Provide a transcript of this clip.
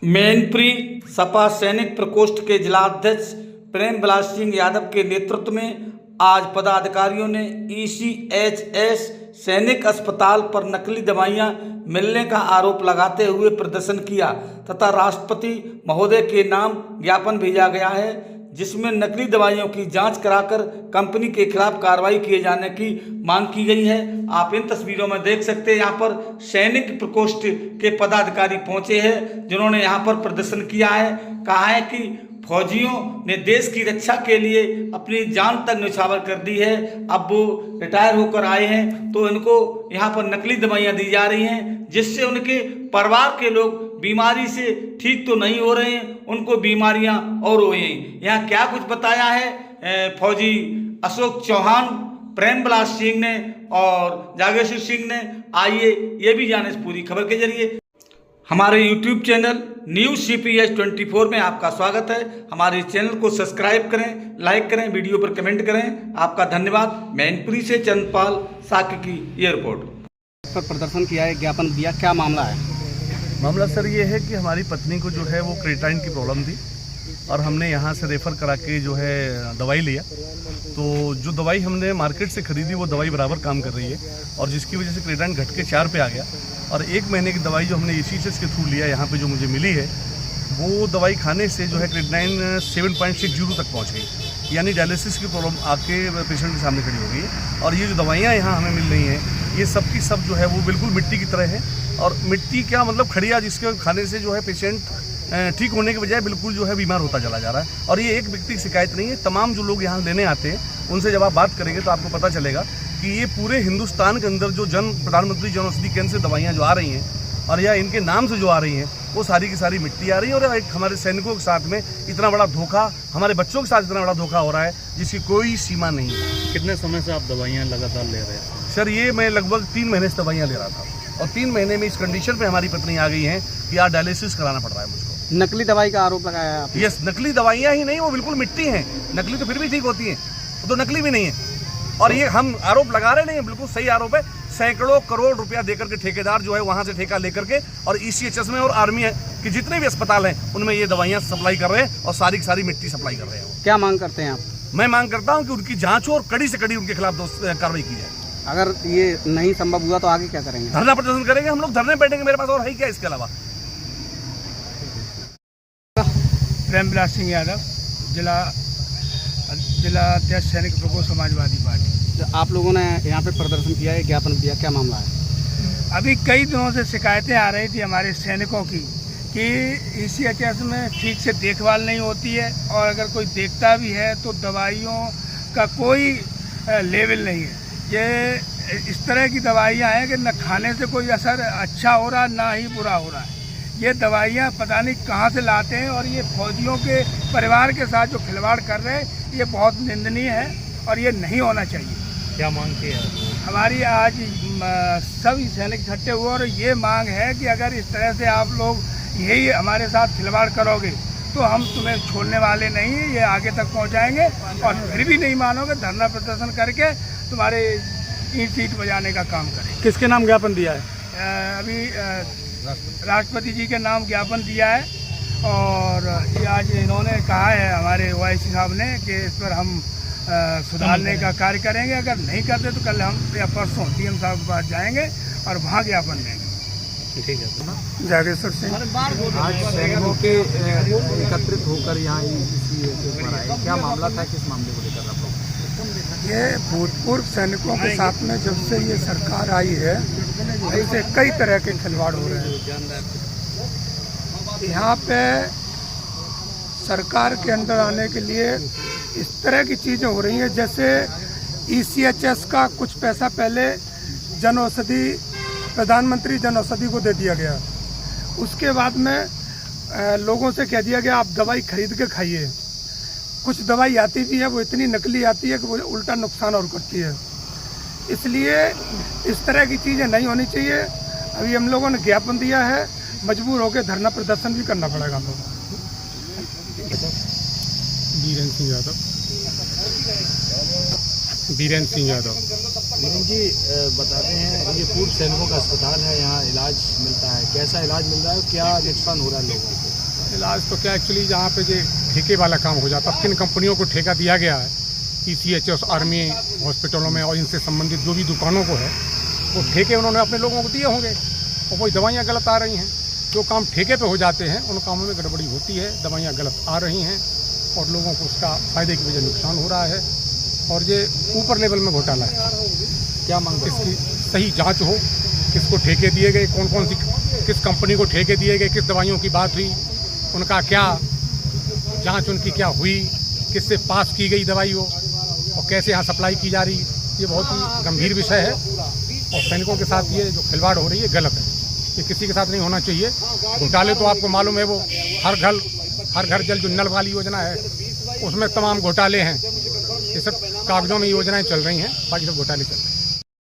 मैनपुरी सपा सैनिक प्रकोष्ठ के जिलाध्यक्ष प्रेम बिलास सिंह यादव के नेतृत्व में आज पदाधिकारियों ने ECHS सैनिक अस्पताल पर नकली दवाइयां मिलने का आरोप लगाते हुए प्रदर्शन किया तथा राष्ट्रपति महोदय के नाम ज्ञापन भेजा गया है, जिसमें नकली दवाइयों की जांच कराकर कंपनी के खिलाफ कार्रवाई किए जाने की मांग की गई है। आप इन तस्वीरों में देख सकते हैं, यहाँ पर सैनिक प्रकोष्ठ के पदाधिकारी पहुंचे हैं, जिन्होंने यहाँ पर प्रदर्शन किया है। कहा है कि फौजियों ने देश की रक्षा के लिए अपनी जान तक न्यौछावर कर दी है। अब वो रिटायर होकर आए हैं तो इनको यहाँ पर नकली दवाइयाँ दी जा रही हैं, जिससे उनके परिवार के लोग बीमारी से ठीक तो नहीं हो रहे हैं, उनको बीमारियां और हो रही हैं। यहाँ क्या कुछ बताया है फौजी अशोक चौहान, प्रेम बिलास सिंह ने और जागेश्वर सिंह ने, आइए ये भी जाने इस पूरी खबर के जरिए। हमारे YouTube चैनल न्यूज़ CPS 24 में आपका स्वागत है। हमारे चैनल को सब्सक्राइब करें, लाइक करें, वीडियो पर कमेंट करें। आपका धन्यवाद। मैनपुरी से चंद्रपाल साकी की ये रिपोर्ट। पर प्रदर्शन किया है, ज्ञापन दिया, क्या मामला है? मामला सर ये है कि हमारी पत्नी को जो है वो क्रेटाइन की प्रॉब्लम थी और हमने यहाँ से रेफ़र करा के जो है दवाई लिया। तो जो दवाई हमने मार्केट से ख़रीदी वो दवाई बराबर काम कर रही है और जिसकी वजह से क्रेटाइन घट के 4 पे आ गया। और 1 महीने की दवाई जो हमने ECHS के थ्रू लिया यहाँ पे जो मुझे मिली है, वो दवाई खाने से जो है क्रेटाइन 7.60 तक पहुँच गई, यानी डायलिसिस की प्रॉब्लम आके पेशेंट के सामने खड़ी हो गई। और ये जो दवाइयाँ यहाँ हमें मिल रही हैं, ये सब की सब जो है वो बिल्कुल मिट्टी की तरह है। और मिट्टी क्या मतलब खड़िया, जिसके खाने से जो है पेशेंट ठीक होने के बजाय बिल्कुल जो है बीमार होता चला जा रहा है। और ये एक व्यक्ति की शिकायत नहीं है, तमाम जो लोग यहाँ लेने आते हैं उनसे जब आप बात करेंगे तो आपको पता चलेगा कि ये पूरे हिंदुस्तान के अंदर जो प्रधानमंत्री जन औषधि केंद्र से दवाइयाँ जो आ रही हैं और या इनके नाम से जो आ रही हैं, वो सारी की सारी मिट्टी आ रही है। और एक हमारे सैनिकों के साथ में इतना बड़ा धोखा, हमारे बच्चों के साथ इतना बड़ा धोखा हो रहा है जिसकी कोई सीमा नहीं है। कितने समय से आप दवाइयाँ लगातार ले रहे हैं? सर ये मैं लगभग 3 महीने से दवाइयाँ ले रहा था और 3 महीने में इस कंडीशन पे हमारी पत्नी आ गई है कि यार डायलिसिस कराना पड़ रहा है मुझको। नकली दवाई का आरोप लगाया है आपने? यस, नकली दवाइयाँ ही नहीं, वो बिल्कुल मिट्टी हैं। नकली तो फिर भी ठीक होती हैं, वो तो नकली भी नहीं है। और ये हम आरोप लगा रहे नहीं है, बिल्कुल सही आरोप है। सैकड़ों करोड़ रुपया देकर के ठेकेदार जो है वहाँ से ठेका लेकर के और ECHS में और आर्मी के जितने भी अस्पताल हैं उनमें ये दवाइयाँ सप्लाई कर रहे हैं और सारी की सारी मिट्टी सप्लाई कर रहे हैं। क्या मांग करते हैं आप? मैं मांग करता हूँ कि उनकी जाँच हो और कड़ी से कड़ी उनके खिलाफ कार्रवाई की जाए। अगर ये नहीं संभव हुआ तो आगे क्या करेंगे? धरना प्रदर्शन करेंगे, हम लोग धरने बैठेंगे, मेरे पास और है क्या इसके अलावा। प्रेम बिलास सिंह यादव, जिलाध्यक्ष सैनिक प्रकोष्ठ समाजवादी पार्टी। तो आप लोगों ने यहाँ पे प्रदर्शन किया है, ज्ञापन दिया, क्या मामला है? अभी कई दिनों से शिकायतें आ रही थी हमारे सैनिकों की कि ECHS में ठीक से देखभाल नहीं होती है और अगर कोई देखता भी है तो दवाइयों का कोई लेवल नहीं है। ये इस तरह की दवाइयाँ हैं कि न खाने से कोई असर अच्छा हो रहा, ना ही बुरा हो रहा है। ये दवाइयाँ पता नहीं कहाँ से लाते हैं और ये फौजियों के परिवार के साथ जो खिलवाड़ कर रहे हैं, ये बहुत निंदनीय है और ये नहीं होना चाहिए। क्या मांग की है हमारी? आज सभी सैनिक इकट्ठे हुए और ये मांग है कि अगर इस तरह से आप लोग यही हमारे साथ खिलवाड़ करोगे तो हम तुम्हें छोड़ने वाले नहीं हैं, ये आगे तक पहुंचाएंगे और फिर भी नहीं मानोगे, धरना प्रदर्शन करके तुम्हारे ईंट सीट बजाने का काम करेंगे। किसके नाम ज्ञापन दिया है? अभी राष्ट्रपति जी के नाम ज्ञापन दिया है और ये आज इन्होंने कहा है हमारे OIC साहब ने कि इस पर हम सुधारने का कार्य करेंगे। अगर नहीं करते तो कल हम या परसों DM साहब के पास जाएंगे और वहाँ ज्ञापन देंगे। ठीक है। जागेश्वर सिंह। आज सैनिकों के एकत्रित होकर यहाँ इसी आए, क्या मामला था, किस मामले को लेकर आप लोग? ये भूतपूर्व सैनिकों के साथ में जब से ये सरकार आई है ऐसे कई तरह के खिलवाड़ हो रहे हैं। यहाँ पे सरकार के अंदर आने के लिए इस तरह की चीज़ें हो रही हैं, जैसे ECHS का कुछ पैसा पहले जन औषधि, प्रधानमंत्री जन औषधि को दे दिया गया। उसके बाद में लोगों से कह दिया गया आप दवाई खरीद के खाइए। कुछ दवाई आती भी है वो इतनी नकली आती है कि वो उल्टा नुकसान और करती है। इसलिए इस तरह की चीज़ें नहीं होनी चाहिए। अभी हम लोगों ने ज्ञापन दिया है, मजबूर होकर धरना प्रदर्शन भी करना पड़ेगा हम लोगों को। बीरेंद्र सिंह यादव। वीरेंद्र जी बताते हैं, ये पूर्व सैनिकों का अस्पताल है, यहाँ इलाज मिलता है, कैसा इलाज मिल रहा है, क्या नुकसान हो रहा है लोगों को? इलाज तो क्या एक्चुअली जहाँ पे जो ठेके वाला काम हो जाता है, किन कंपनियों को ठेका दिया गया है, ECHS, आर्मी, हॉस्पिटलों में और इनसे संबंधित जो भी दुकानों को है, वो ठेके उन्होंने अपने लोगों को दिए होंगे और वही दवाइयाँ गलत आ रही हैं। जो काम ठेके पे हो जाते हैं उन कामों में गड़बड़ी होती है, दवाइयाँ गलत आ रही हैं और लोगों को उसका फ़ायदे की वजह नुकसान हो रहा है और ये ऊपर लेवल में घोटाला है। क्या मांग इसकी सही जांच हो, किसको ठेके दिए गए, कौन कौन सी किस कंपनी को ठेके दिए गए, किस दवाइयों की बात हुई, उनका क्या जांच उनकी क्या हुई, किससे पास की गई दवाई हो और कैसे यहाँ सप्लाई की जा रही, ये बहुत ही गंभीर विषय है और सैनिकों के साथ ये जो खिलवाड़ हो रही है गलत है, ये किसी के साथ नहीं होना चाहिए। घोटाले तो आपको मालूम है, वो हर घर जल जो नल वाली योजना है उसमें तमाम घोटाले हैं, ये सब कागजों में योजनाएं चल रही हैं, बाकी सब घोटाले चल रहे हैं।